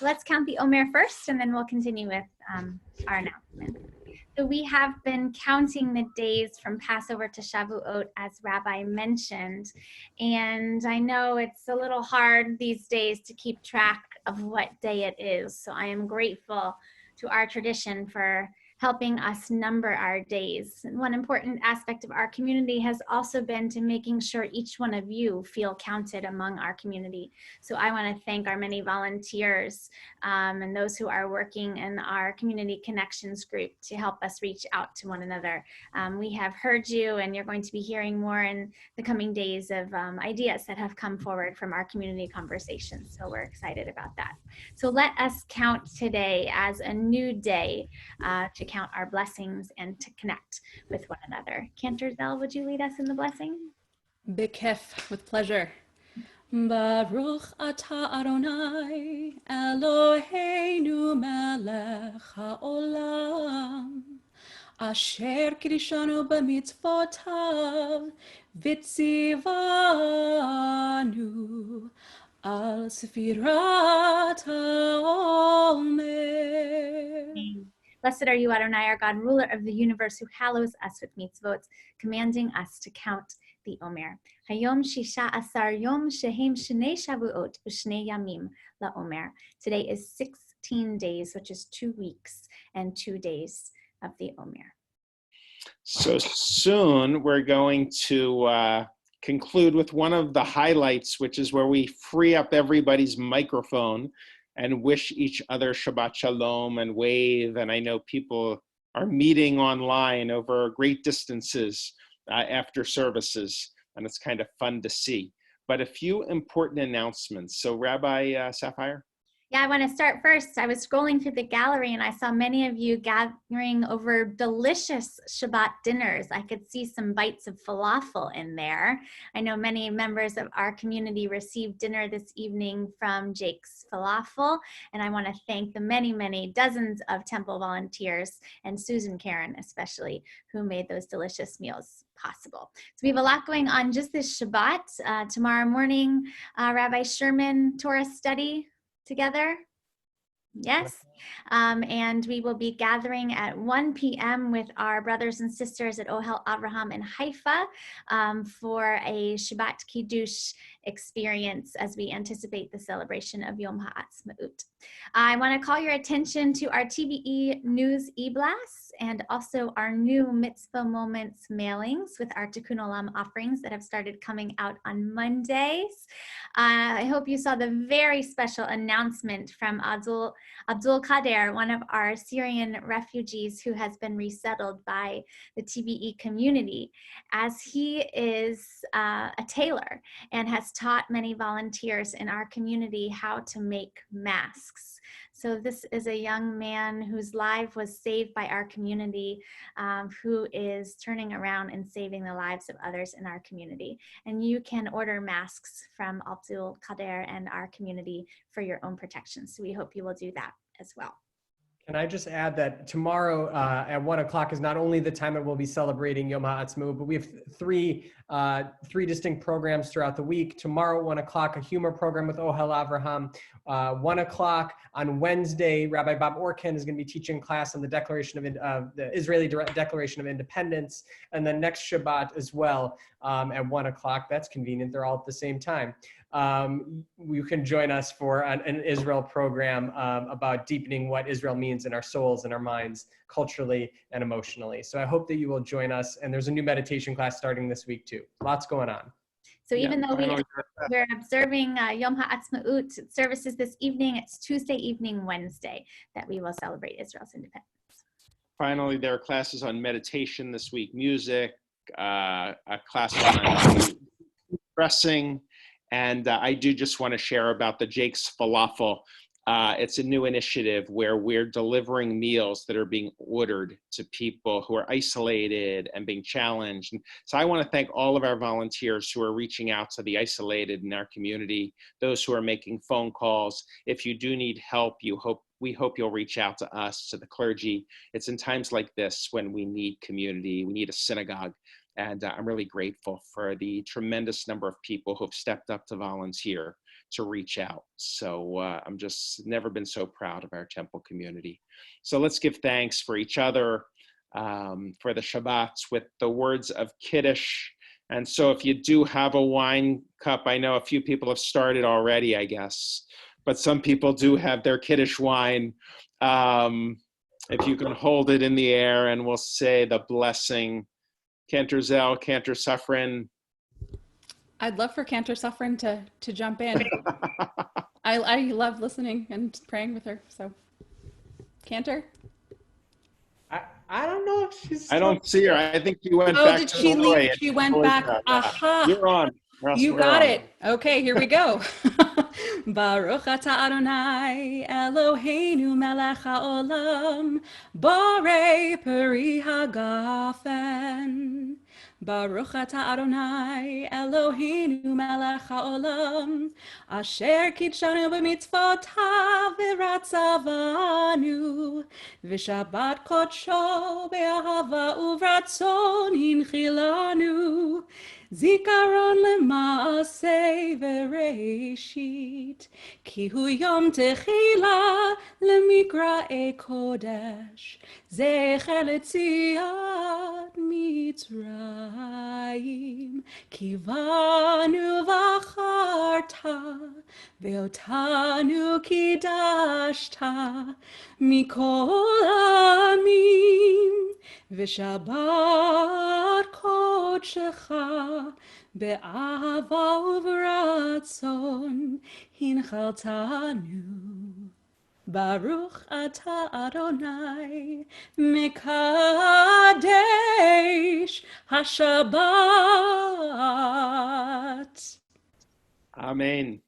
[SPEAKER 2] Let's count the Omer first, and then we'll continue with our announcement. So we have been counting the days from Passover to Shavuot, as Rabbi mentioned, and I know it's a little hard these days to keep track of what day it is, so I am grateful to our tradition for helping us number our days. And one important aspect of our community has also been to making sure each one of you feel counted among our community. So I want to thank our many volunteers and those who are working in our community connections group to help us reach out to one another. We have heard you, and you're going to be hearing more in the coming days of ideas that have come forward from our community conversations. So we're excited about that. So let us count today as a new day to count our blessings and to connect with one another. Cantor Zell, would you lead us in the blessing?
[SPEAKER 7] B'kef, with pleasure. Baruch atah Adonai, Eloheinu melech haolam, asher kiddushanu b'mitzvotav, v'tzivanu al sefirat haomer.
[SPEAKER 2] Blessed are you, Adonai, our God, ruler of the universe, who hallows us with mitzvot, commanding us to count the Omer. Hayom shisha asar yom shehem shnei shavuot u'shnei yamim la'omer. Today is 16 days, which is 2 weeks and 2 days of the Omer.
[SPEAKER 1] So soon we're going to conclude with one of the highlights, which is where we free up everybody's microphone and wish each other Shabbat Shalom and wave. And I know people are meeting online over great distances after services, and it's kind of fun to see. but a few important announcements. So Rabbi Sapphire?
[SPEAKER 2] Yeah, I want to start first. I was scrolling through the gallery and I saw many of you gathering over delicious Shabbat dinners. I could see some bites of falafel in there. I know many members of our community received dinner this evening from Jake's Falafel, and I want to thank the many, many dozens of temple volunteers and Susan Karen especially, who made those delicious meals possible. So we have a lot going on just this Shabbat. Tomorrow morning, Rabbi Sherman Torah study together. Yes. And we will be gathering at 1 p.m. with our brothers and sisters at Ohel Avraham in Haifa for a Shabbat Kiddush experience as we anticipate the celebration of Yom HaAtzmaut. I want to call your attention to our TBE News e-blasts and also our new Mitzvah Moments mailings with our Tikkun Olam offerings that have started coming out on Mondays. I hope you saw the very special announcement from Abdul Kader, one of our Syrian refugees who has been resettled by the TBE community, as he is a tailor and has taught many volunteers in our community how to make masks. So this is a young man whose life was saved by our community, who is turning around and saving the lives of others in our community. And you can order masks from Abdul Kader and our community for your own protection. So we hope you will do that as well.
[SPEAKER 6] Can I just add that tomorrow at 1 o'clock is not only the time that we'll be celebrating Yom HaAtzmaut, but we have three distinct programs throughout the week. Tomorrow at 1 o'clock, a humor program with Ohel Avraham. 1 o'clock on Wednesday, Rabbi Bob Orkin is going to be teaching class on the the Israeli Declaration of Independence, and then next Shabbat as well at 1 o'clock. That's convenient. They're all at the same time. You can join us for an Israel program about deepening what Israel means in our souls and our minds, culturally and emotionally. So I hope that you will join us. And there's a new meditation class starting this week too. Lots going on.
[SPEAKER 2] So even though we're observing Yom HaAtzmaut services this evening, it's Tuesday evening, Wednesday, that we will celebrate Israel's independence.
[SPEAKER 1] Finally, there are classes on meditation this week, music, a class on dressing. And I do just want to share about the Jake's Falafel. It's a new initiative where we're delivering meals that are being ordered to people who are isolated and being challenged. And so I want to thank all of our volunteers who are reaching out to the isolated in our community, those who are making phone calls. If you do need help, we hope you'll reach out to us, to the clergy. It's in times like this when we need community, we need a synagogue. And I'm really grateful for the tremendous number of people who have stepped up to volunteer, to reach out. So I'm just never been so proud of our temple community. So let's give thanks for each other, for the Shabbats with the words of Kiddush. And so if you do have a wine cup, I know a few people have started already, I guess, but some people do have their Kiddush wine. If you can hold it in the air and we'll say the blessing. Cantor Zell, Cantor Suffren.
[SPEAKER 7] I'd love for Cantor Suffren to jump in. I love listening and praying with her. So, Cantor?
[SPEAKER 6] I don't know if she's.
[SPEAKER 1] I don't see her. I think you went back.
[SPEAKER 7] Oh, did
[SPEAKER 1] to
[SPEAKER 7] she
[SPEAKER 1] Illinois.
[SPEAKER 7] leave? She went back. Aha.
[SPEAKER 1] You're on.
[SPEAKER 7] You got it. Okay, here we go. Baruch atah Adonai Eloheinu melech haolam borei peri hagafen. Baruch atah Adonai Eloheinu melech haolam asher kitshanu b'mitzvotav v'ratzavanu v'shabbat kodsho be'ahava uvratzon hinchilanu Zikaron lema'aseh v'reishit Ki hu yom techila lemikra'e kodesh Zecher letziat Mitzrayim Kivanu v'acharta Ve'otanu kidashta Mikol amim V'shabbat kodshecha Be'ava uvratzon hinchaltanu Baruch atah Adonai Mekadesh HaShabbat.
[SPEAKER 1] Amen.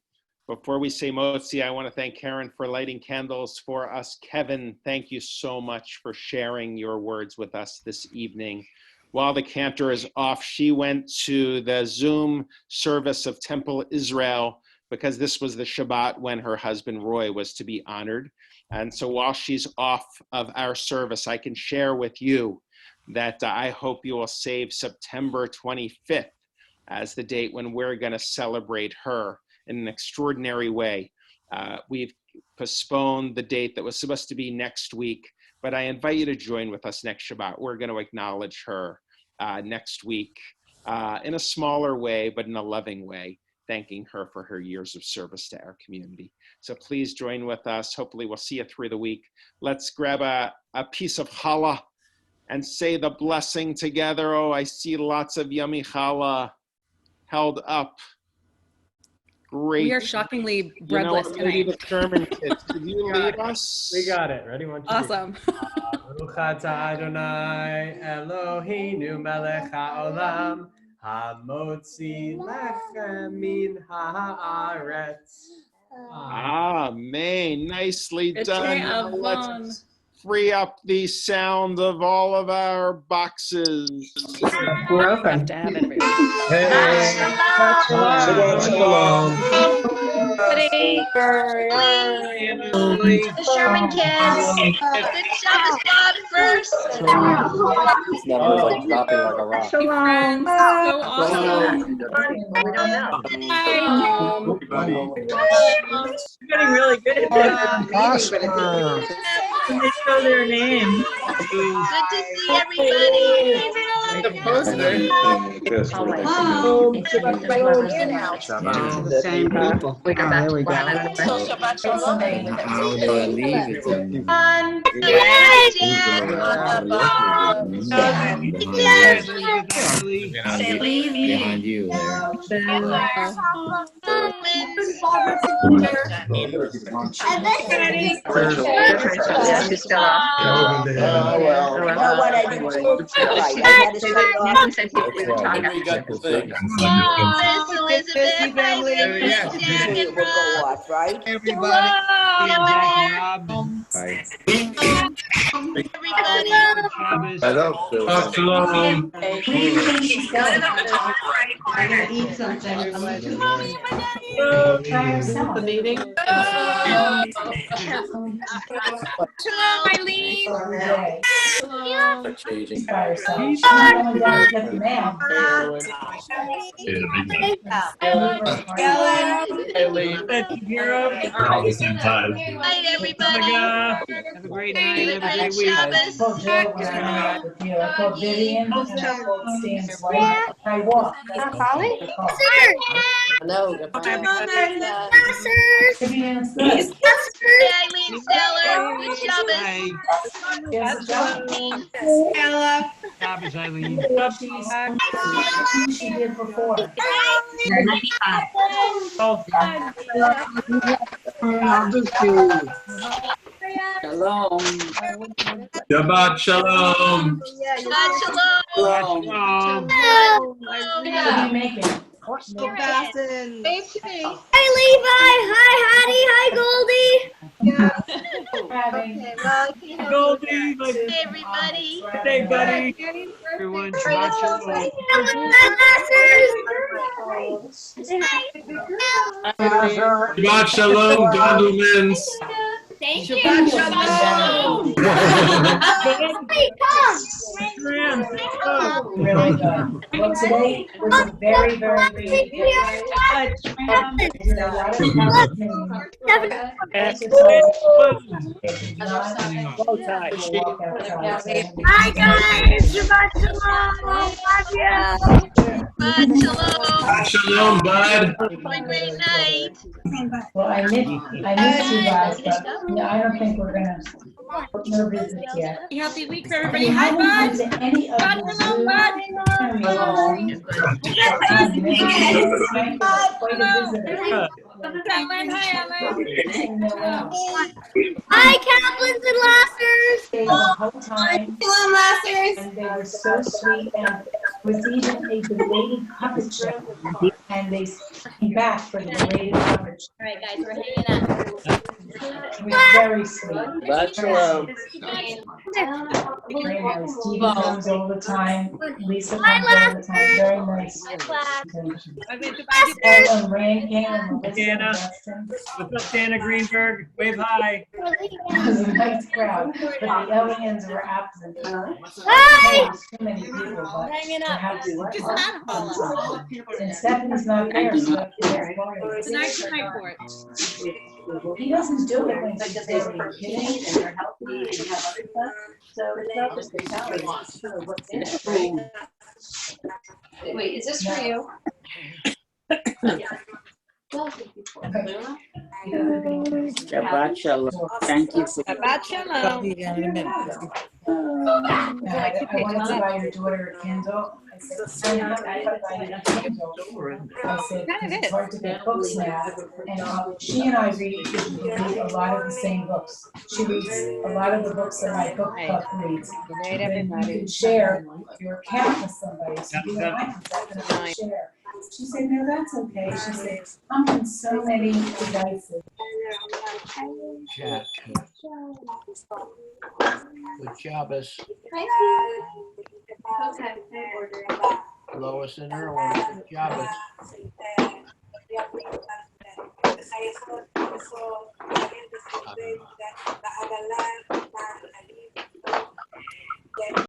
[SPEAKER 1] Before we say Motzi, I want to thank Karen for lighting candles for us. Kevin, thank you so much for sharing your words with us this evening. While the cantor is off, she went to the Zoom service of Temple Israel because this was the Shabbat when her husband Roy was to be honored. And so while she's off of our service, I can share with you that I hope you will save September 25th as the date when we're going to celebrate her in an extraordinary way. We've postponed the date that was supposed to be next week, but I invite you to join with us next Shabbat. We're going to acknowledge her next week in a smaller way, but in a loving way, thanking her for her years of service to our community. So please join with us. Hopefully we'll see you through the week. Let's grab a piece of challah and say the blessing together. Oh, I see lots of yummy challah held up. Great.
[SPEAKER 7] We are shockingly breadless
[SPEAKER 1] Lady
[SPEAKER 7] tonight.
[SPEAKER 1] the Sherman kids, could you lead us?
[SPEAKER 6] We got it. Ready? 1, 2, 3.
[SPEAKER 7] Awesome.
[SPEAKER 6] Baruch atah Adonai Eloheinu melech haolam hamotzi lechem min haaretz.
[SPEAKER 1] Amen. Nicely done. Now
[SPEAKER 7] Avon.
[SPEAKER 1] let's free up the sound of all of our boxes.
[SPEAKER 9] We're open.
[SPEAKER 7] To have everybody.
[SPEAKER 10] The Sherman kids. Good Shabbos God first.
[SPEAKER 11] This number is like dropping like a rock.
[SPEAKER 7] Friends, so awesome.
[SPEAKER 9] We don't know.
[SPEAKER 11] Everybody.
[SPEAKER 9] Getting really good at this meeting, but it's when they show their name.
[SPEAKER 10] Good to see everybody.
[SPEAKER 9] The same people. We got there we go.
[SPEAKER 10] Shabbat shalom.
[SPEAKER 11] How do I leave? It's behind you there.
[SPEAKER 9] Yeah, she's still off.
[SPEAKER 11] Oh, well.
[SPEAKER 9] You know what? I didn't right. I had to shut off. Said people we were talking.
[SPEAKER 11] We got the thing.
[SPEAKER 10] Elizabeth, Jack and Rob.
[SPEAKER 9] Right?
[SPEAKER 10] Everybody.
[SPEAKER 11] Bye.
[SPEAKER 10] Everybody.
[SPEAKER 11] I don't feel
[SPEAKER 9] I'm gonna eat something.
[SPEAKER 7] The meeting.
[SPEAKER 10] Shalom, Eileen.
[SPEAKER 11] changing.
[SPEAKER 12] All the same time.
[SPEAKER 10] Night, everybody.
[SPEAKER 9] Have a great night. Have a great week.
[SPEAKER 11] No,
[SPEAKER 10] Hey, Eileen Stellar. Good Shabbos.
[SPEAKER 9] Shabbos, Eileen.
[SPEAKER 13] She did before.
[SPEAKER 9] Shalom.
[SPEAKER 12] Shabbat shalom.
[SPEAKER 10] Shabbat shalom.
[SPEAKER 9] Shalom.
[SPEAKER 10] Hey, Levi. Hi, Hattie. Hi, Goldie.
[SPEAKER 9] Goldie,
[SPEAKER 10] Hey, everybody.
[SPEAKER 9] hey, buddy. Everyone, Shabbat shalom.
[SPEAKER 12] Shabbat shalom, Gondelmans.
[SPEAKER 10] Thank you.
[SPEAKER 7] Shabbat shalom.
[SPEAKER 10] Hey, come.
[SPEAKER 13] Really good. Well, today was a very, very big day.
[SPEAKER 10] Hi, guys. Shabbat shalom. Love you. Shabbat shalom.
[SPEAKER 12] Shabbat shalom, bud.
[SPEAKER 10] Have a great night.
[SPEAKER 13] Well, I miss you guys, but no, I don't think we're gonna, no visits yet.
[SPEAKER 7] Happy week for everybody.
[SPEAKER 13] I
[SPEAKER 7] Hi,
[SPEAKER 13] haven't
[SPEAKER 7] bud.
[SPEAKER 13] been to any of the Zoom meetings. Quite a visitor.
[SPEAKER 10] Hi, Kaplans and Lassers.
[SPEAKER 13] Stayed the whole time. And they were so sweet, and was even a debating puppet show. and they came back for the belated coverage.
[SPEAKER 10] All right, guys, we're hanging out.
[SPEAKER 13] It was very sweet.
[SPEAKER 11] Shabbat shalom.
[SPEAKER 13] Very nice. Stevie comes all the time. Lisa comes all the time. Very nice. And Rand came and Melissa and Justin.
[SPEAKER 9] What's up, Dana Greenberg? Wave hi.
[SPEAKER 13] It was a nice crowd, but the aliens were absent.
[SPEAKER 10] Hi!
[SPEAKER 13] There was too many people, but
[SPEAKER 10] Hanging up.
[SPEAKER 13] perhaps
[SPEAKER 10] Just not follow.
[SPEAKER 13] and Stephanie's not there, so
[SPEAKER 7] It's an action report.
[SPEAKER 13] he doesn't do it when she's busy.
[SPEAKER 14] And they're healthy and have other stuff. So it's not just the calories, it's really what's in it, right? Wait, is this for you?
[SPEAKER 11] Shabbat shalom. Thank you for
[SPEAKER 3] Shabbat shalom.
[SPEAKER 13] I wanted to buy your daughter a Kindle. I said, I thought I had a Kindle. I said, because it's hard to get books now. And she and I read a lot of the same books. She reads a lot of the books that my book club reads. And you can share your account with somebody, so you and I can definitely share. She said, no, that's okay. She said, I'm on so many devices.
[SPEAKER 9] Chat. With Shabbos, Lois and Erwin, with Shabbos.